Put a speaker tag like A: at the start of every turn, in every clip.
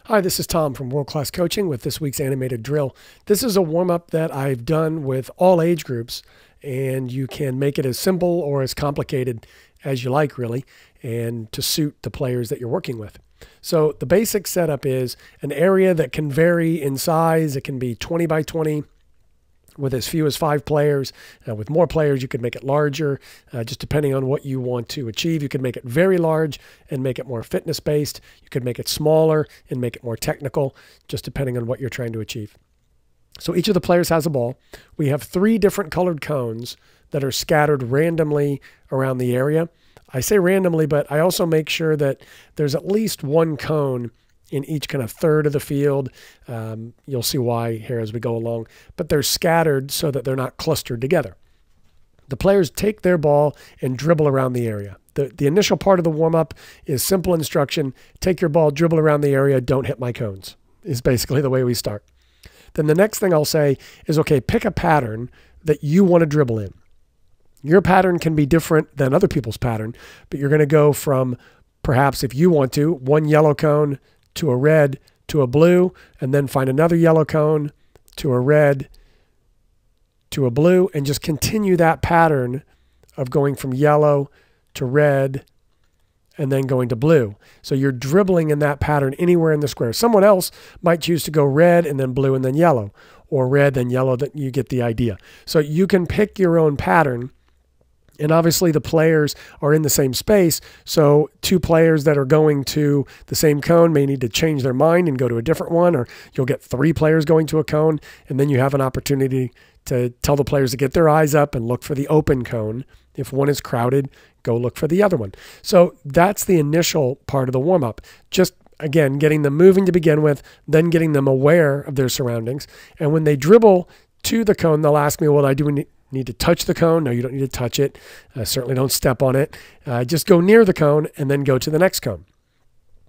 A: Hi, this is Tom from World Class Coaching with this week's animated drill. This is a warm-up that I've done with all age groups, and you can make it as simple or as complicated as you like, really, and to suit the players that you're working with. So the basic setup is an area that can vary in size. It can be 20 by 20 with as few as 5 players. With more players, you could make it larger, just depending on what you want to achieve. You could make it very large and make it more fitness-based. You could make it smaller and make it more technical, just depending on what you're trying to achieve. So each of the players has a ball. We have 3 different colored cones that are scattered randomly around the area. I say randomly, but I also make sure that there's at least 1 cone in each kind of third of the field. You'll see why here as we go along, but they're scattered so that they're not clustered together. The players take their ball and dribble around the area. The initial part of the warm-up is simple instruction. Take your ball, dribble around the area, don't hit my cones, is basically the way we start. Then the next thing I'll say is, okay, pick a pattern that you want to dribble in. Your pattern can be different than other people's pattern, but you're going to go from, perhaps if you want to, 1 yellow cone to a red to a blue, and then find another yellow cone to a red to a blue, and just continue that pattern of going from yellow to red and then going to blue. So you're dribbling in that pattern anywhere in the square. Someone else might choose to go red and then blue and then yellow, or red then yellow. That you get the idea. So you can pick your own pattern. And obviously the players are in the same space, so 2 players that are going to the same cone may need to change their mind and go to a different one, or you'll get 3 players going to a cone, and then you have an opportunity to tell the players to get their eyes up and look for the open cone. If one is crowded, go look for the other one. So that's the initial part of the warm-up. Just, again, getting them moving to begin with, then getting them aware of their surroundings. And when they dribble to the cone, they'll ask me, well, I do need to touch the cone? No, you don't need to touch it. Certainly don't step on it. Just go near the cone and then go to the next cone.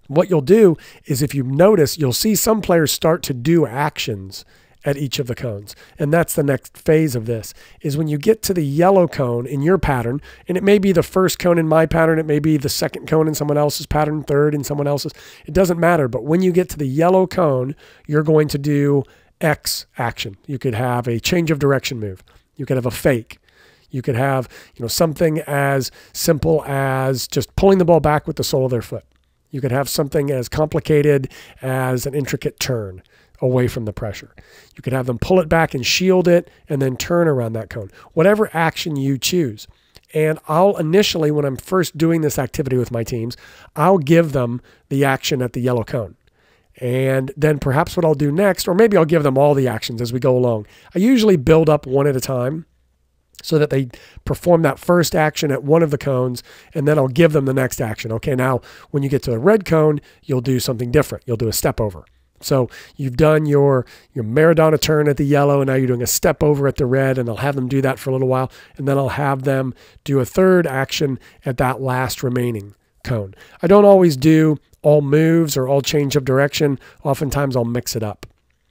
A: What you'll do is, if you notice, you'll see some players start to do actions at each of the cones. And that's the next phase of this, is when you get to the yellow cone in your pattern, and it may be the first cone in my pattern, it may be the second cone in someone else's pattern, third in someone else's. It doesn't matter. But when you get to the yellow cone, you're going to do X action. You could have a change of direction move. You could have a fake. You could have, something as simple as just pulling the ball back with the sole of their foot. You could have something as complicated as an intricate turn away from the pressure. You could have them pull it back and shield it and then turn around that cone. Whatever action you choose. And I'll initially, when I'm first doing this activity with my teams, I'll give them the action at the yellow cone. And then perhaps what I'll do next, or maybe I'll give them all the actions as we go along. I usually build up one at a time so that they perform that first action at one of the cones, and then I'll give them the next action. Okay, now when you get to the red cone, you'll do something different. You'll do a step over. So you've done your Maradona turn at the yellow, and now you're doing a step over at the red, and I'll have them do that for a little while, and then I'll have them do a third action at that last remaining cone. I don't always do all moves or all change of direction. Oftentimes I'll mix it up.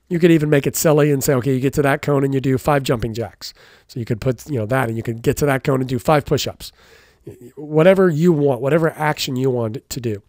A: You could even make it silly and say, okay, you get to that cone and you do 5 jumping jacks. So you could put, that, and you could get to that cone and do 5 push-ups. Whatever you want, whatever action you want to do.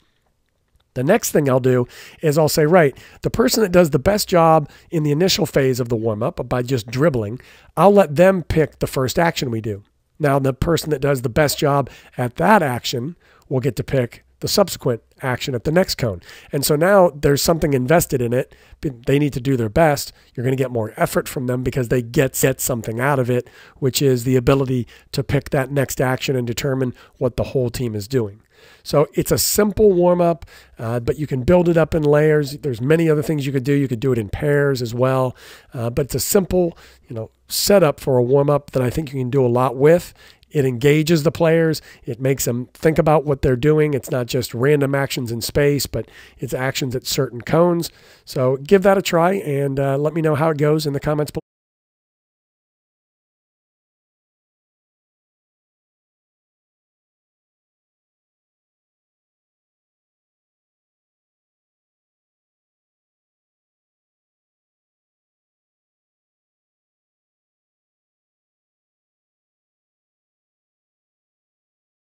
A: The next thing I'll do is I'll say, right, the person that does the best job in the initial phase of the warm-up by just dribbling, I'll let them pick the first action we do. Now, the person that does the best job at that action will get to pick the subsequent action at the next cone. And so now there's something invested in it. They need to do their best. You're going to get more effort from them because they get something out of it, which is the ability to pick that next action and determine what the whole team is doing. So it's a simple warm-up, but you can build it up in layers. There's many other things you could do. You could do it in pairs as well. But it's a simple, setup for a warm-up that I think you can do a lot with. It engages the players. It makes them think about what they're doing. It's not just random actions in space, but it's actions at certain cones. So give that a try and let me know how it goes in the comments below.